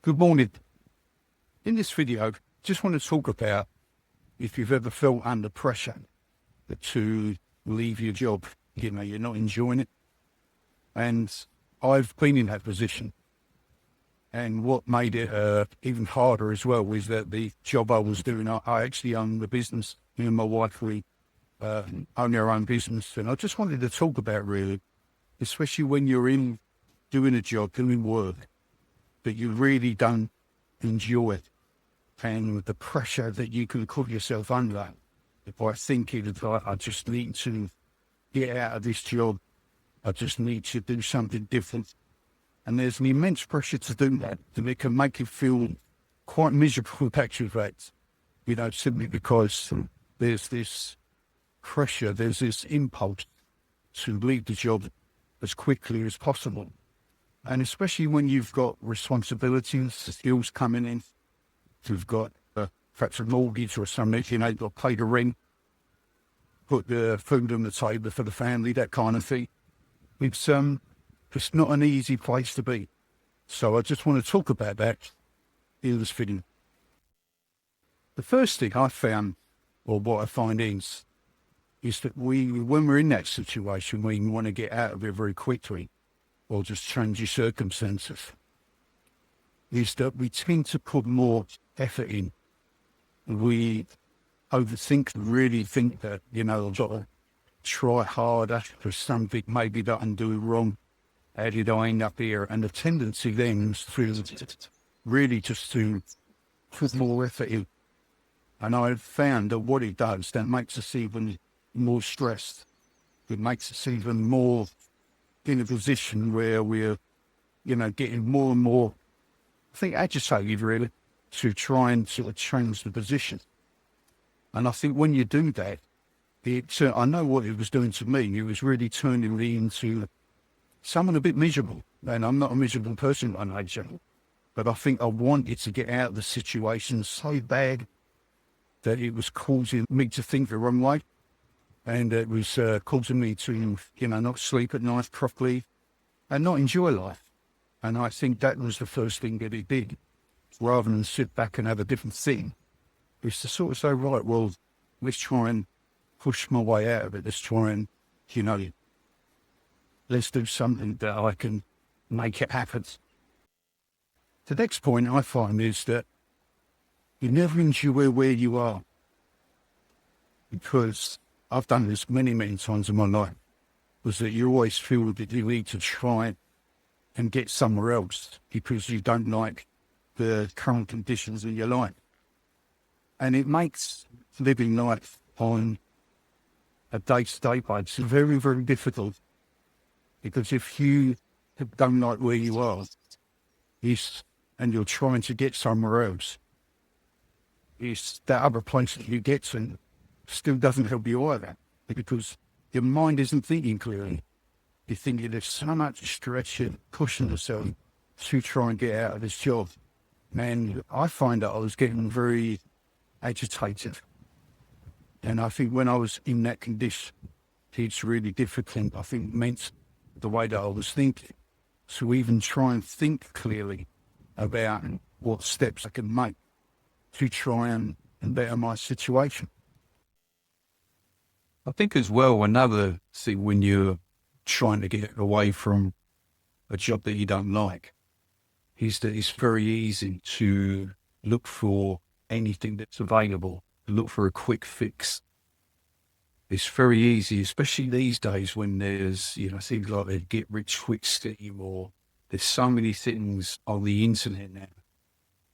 Good morning. In this video, just want to talk about if you've ever felt under pressure to leave your job. You're not enjoying it. And I've been in that position. And what made it even harder as well was that the job I was doing, I actually own the business. Me and my wife, we own our own business. And I just wanted to talk about really, especially when you're in doing a job, doing work, that you really don't enjoy it, and the pressure that you can put yourself under by thinking that I just need to get out of this job, I just need to do something different. And there's an immense pressure to do that, and it can make you feel quite miserable, actually, simply because there's this pressure, there's this impulse to leave the job as quickly as possible. And especially when you've got responsibilities, skills coming in, you've got perhaps a mortgage or something, you've got to pay the rent, put the food on the table for the family, that kind of thing. It's not an easy place to be. So I just want to talk about that in this video. The first thing I found, or what I find is that when we're in that situation, we want to get out of it very quickly, or just change your circumstances, is that we tend to put more effort in. We overthink, really think that, I've got to try harder for something maybe that I'm doing wrong. How did I end up here? And the tendency then is to really just to put more effort in. And I've found that what it does, that makes us even more stressed. It makes us even more in a position where we're, getting more and more, I think, agitated really, to try and sort of change the position. And I think when you do that, I know what it was doing to me. It was really turning me into someone a bit miserable. And I'm not a miserable person by nature, but I think I wanted to get out of the situation so bad that it was causing me to think the wrong way. And it was causing me to, not sleep at night properly and not enjoy life. And I think that was the first thing that it did, rather than sit back and have a different thing. It's to sort of say, right, well, let's try and push my way out of it. Let's try and, let's do something that I can make it happen. The next point I find is that you never enjoy where you are, because I've done this many, many times in my life, was that you always feel that you need to try and get somewhere else because you don't like the current conditions in your life. And it makes living life on a day-to-day basis very, very difficult, because if you don't like where you are, and you're trying to get somewhere else, that other place that you get to still doesn't help you either, because your mind isn't thinking clearly. You're thinking there's so much stress and pushing yourself to try and get out of this job. And I find that I was getting very agitated. And I think when I was in that condition, it's really difficult, I think, meant the way that I was thinking, to even try and think clearly about what steps I can make to try and better my situation. I think as well, another thing when you're trying to get away from a job that you don't like is that it's very easy to look for anything that's available, look for a quick fix. It's very easy, especially these days when there's, things like the get rich quick scheme, or there's so many things on the internet now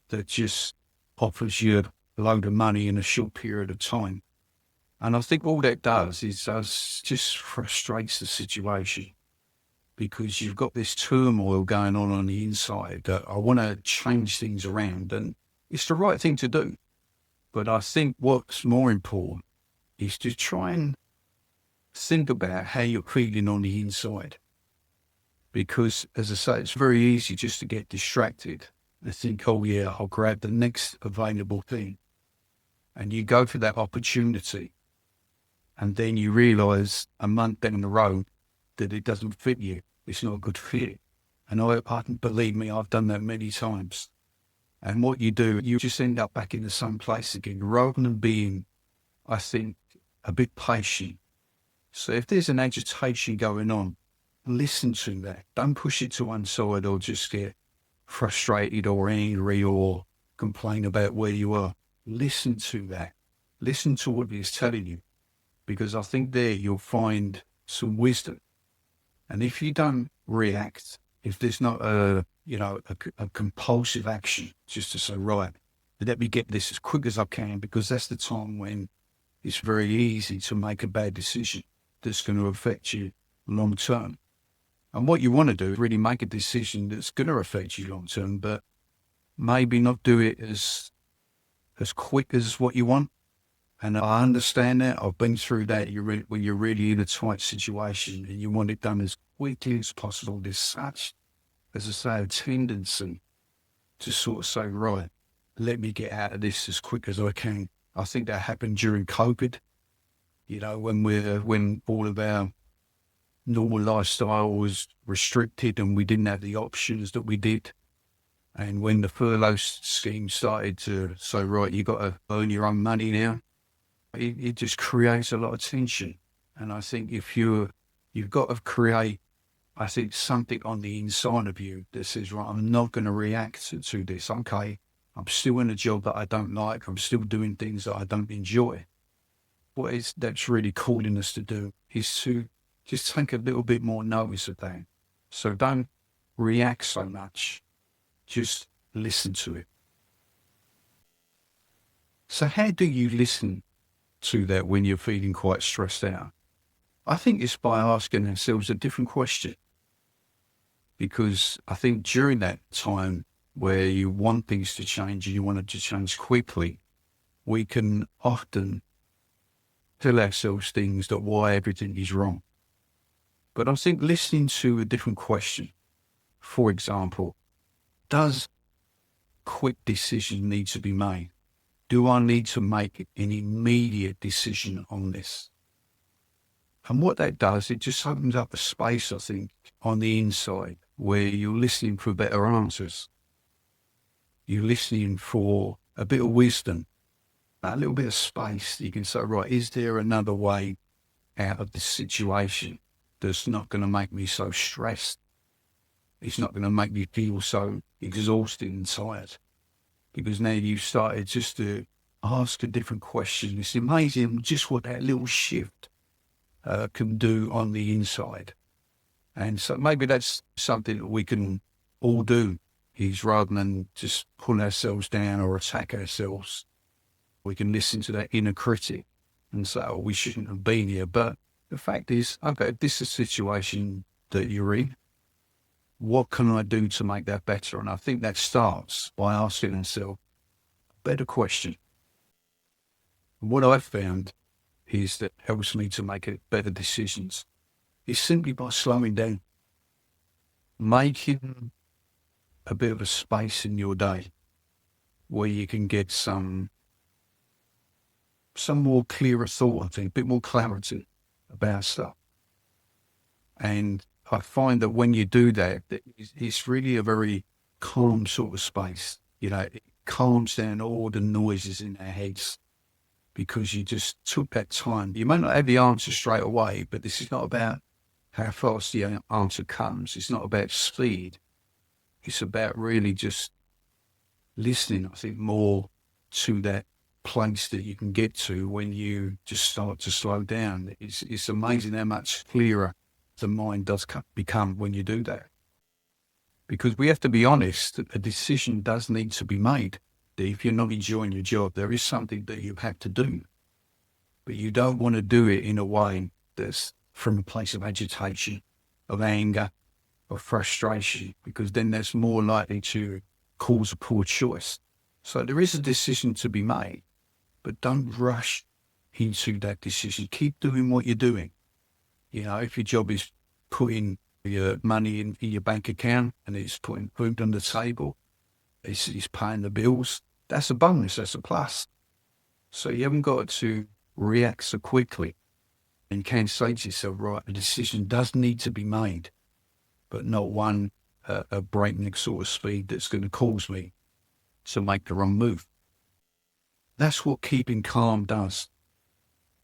that just offers you a load of money in a short period of time. And I think all that does is just frustrates the situation, because you've got this turmoil going on the inside that I want to change things around, and it's the right thing to do. But I think what's more important is to try and think about how you're feeling on the inside. Because, as I say, it's very easy just to get distracted and think, oh yeah, I'll grab the next available thing. And you go for that opportunity, and then you realise a month down the road that it doesn't fit you. It's not a good fit. And believe me, I've done that many times. And what you do, you just end up back in the same place again, rather than being, I think, a bit patient. So if there's an agitation going on, listen to that. Don't push it to one side or just get frustrated or angry or complain about where you are. Listen to that. Listen to what it's telling you, because I think there you'll find some wisdom. And if you don't react, if there's not a compulsive action, just to say, right, let me get this as quick as I can, because that's the time when it's very easy to make a bad decision that's going to affect you long term. And what you want to do is really make a decision that's going to affect you long term, but maybe not do it as quick as what you want. And I understand that. I've been through that. When you're really in a tight situation and you want it done as quickly as possible, there's such, as I say, a tendency to sort of say, right, let me get out of this as quick as I can. I think that happened during COVID, when all of our normal lifestyle was restricted and we didn't have the options that we did. And when the furlough scheme started to say, right, you got to earn your own money now, it just creates a lot of tension. And I think if you've got to create, I think, something on the inside of you that says, right, I'm not going to react to this. Okay, I'm still in a job that I don't like. I'm still doing things that I don't enjoy. What that's really calling us to do is to just take a little bit more notice of that. So don't react so much. Just listen to it. So how do you listen to that when you're feeling quite stressed out? I think it's by asking ourselves a different question. Because I think during that time where you want things to change and you want it to change quickly, we can often tell ourselves things that why everything is wrong. But I think listening to a different question, for example, does quick decision need to be made? Do I need to make an immediate decision on this? And what that does, it just opens up a space, I think, on the inside where you're listening for better answers. You're listening for a bit of wisdom, a little bit of space. You can say, right, is there another way out of this situation that's not going to make me so stressed? It's not going to make me feel so exhausted and tired. Because now you've started just to ask a different question. It's amazing just what that little shift can do on the inside. And so maybe that's something that we can all do, is rather than just pull ourselves down or attack ourselves, we can listen to that inner critic and say, oh, we shouldn't have been here. But the fact is, okay, if this is a situation that you're in, what can I do to make that better? And I think that starts by asking ourselves a better question. And what I've found is that helps me to make better decisions is simply by slowing down, making a bit of a space in your day where you can get some more clearer thought, I think, a bit more clarity about stuff. And I find that when you do that, it's really a very calm sort of space. It calms down all the noises in our heads because you just took that time. You may not have the answer straight away, but this is not about how fast the answer comes. It's not about speed. It's about really just listening, I think, more to that place that you can get to when you just start to slow down. It's amazing how much clearer the mind does become when you do that. Because we have to be honest, a decision does need to be made. If you're not enjoying your job, there is something that you have to do. But you don't want to do it in a way that's from a place of agitation, of anger, of frustration, because then that's more likely to cause a poor choice. So there is a decision to be made, but don't rush into that decision. Keep doing what you're doing. If your job is putting your money in your bank account and it's putting food on the table, it's paying the bills, that's a bonus, that's a plus. So you haven't got to react so quickly. And you can say to yourself, right, a decision does need to be made, but not one a breakneck sort of speed that's going to cause me to make the wrong move. That's what keeping calm does.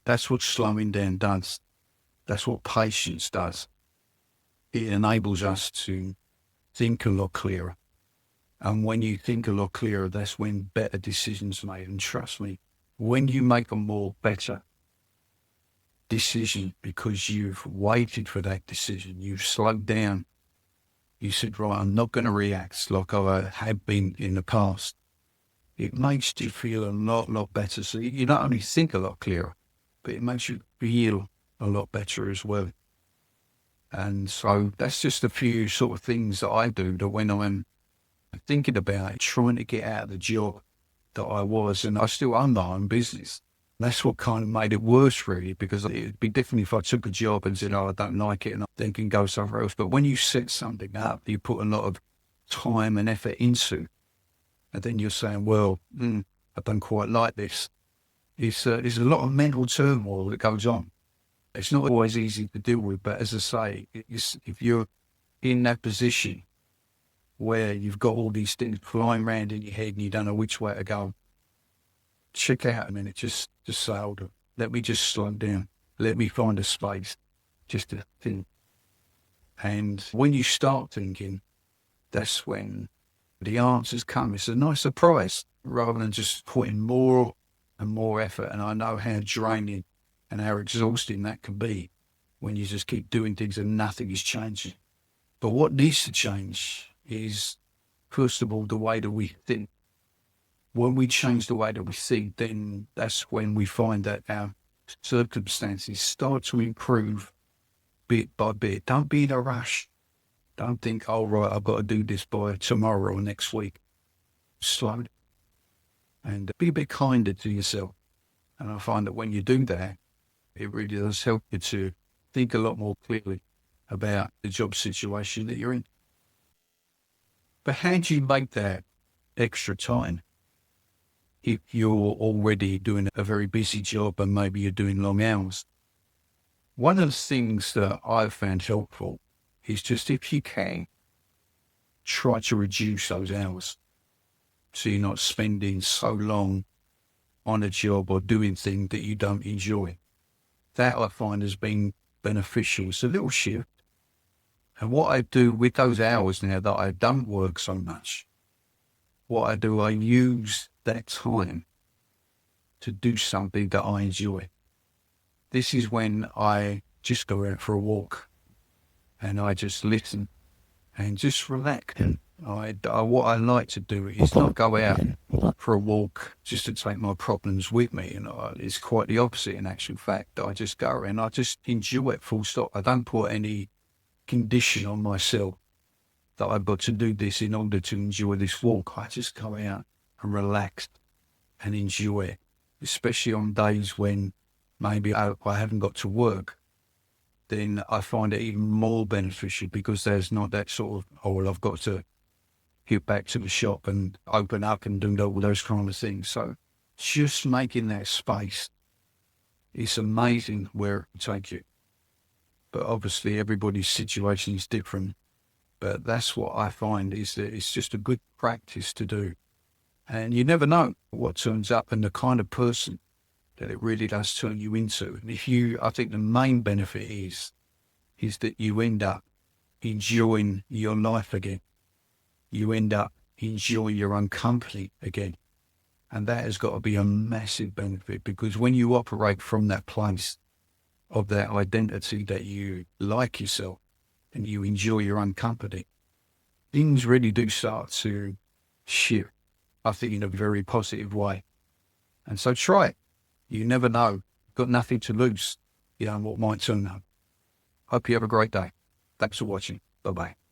That's what slowing down does. That's what patience does. It enables us to think a lot clearer. And when you think a lot clearer, that's when better decisions are made. And trust me, when you make a more better decision because you've waited for that decision, you've slowed down, you said, right, I'm not going to react like I had been in the past. It makes you feel a lot better. So you not only think a lot clearer, but it makes you feel a lot better as well. And so that's just a few sort of things that I do that when I'm thinking about it, trying to get out of the job that I was, and I still own my own business. That's what kind of made it worse, really, because it'd be different if I took a job and said, oh, I don't like it, and I then can go somewhere else. But when you set something up, you put a lot of time and effort into, and then you're saying, well, I don't quite like this. There's a lot of mental turmoil that goes on. It's not always easy to deal with, but as I say, if you're in that position where you've got all these things flying around in your head and you don't know which way to go, check out a minute, just say, hold on, let me just slow down. Let me find a space just to think. And when you start thinking, that's when the answers come. It's a nice surprise rather than just putting more and more effort. And I know how draining and how exhausting that can be when you just keep doing things and nothing is changing. But what needs to change is, first of all, the way that we think. When we change the way that we think, then that's when we find that our circumstances start to improve bit by bit. Don't be in a rush. Don't think, oh, right, I've got to do this by tomorrow or next week. Slow down and be a bit kinder to yourself. And I find that when you do that, it really does help you to think a lot more clearly about the job situation that you're in. But how do you make that extra time? If you're already doing a very busy job and maybe you're doing long hours, one of the things that I've found helpful is just, if you can, try to reduce those hours so you're not spending so long on a job or doing things that you don't enjoy. That I find has been beneficial. It's a little shift. And what I do with those hours now that I don't work so much, what I do, I use that time to do something that I enjoy. This is when I just go out for a walk and I just listen and just relax. What I like to do is not go out for a walk just to take my problems with me. It's quite the opposite in actual fact. I just go and I just enjoy it, full stop. I don't put any condition on myself that I've got to do this in order to enjoy this walk. I just go out and relax and enjoy it, especially on days when maybe I haven't got to work. Then I find it even more beneficial because there's not that sort of, oh, well, I've got to get back to the shop and open up and do all those kind of things. So just making that space, it's amazing where it will take you. But obviously everybody's situation is different. But that's what I find is that it's just a good practice to do. And you never know what turns up and the kind of person that it really does turn you into. And I think the main benefit is that you end up enjoying your life again. You end up enjoying your own company again. And that has got to be a massive benefit, because when you operate from that place of that identity that you like yourself and you enjoy your own company, things really do start to shift, I think, in a very positive way. And so try it. You never know. You've got nothing to lose. You know what might turn up. Hope you have a great day. Thanks for watching. Bye-bye.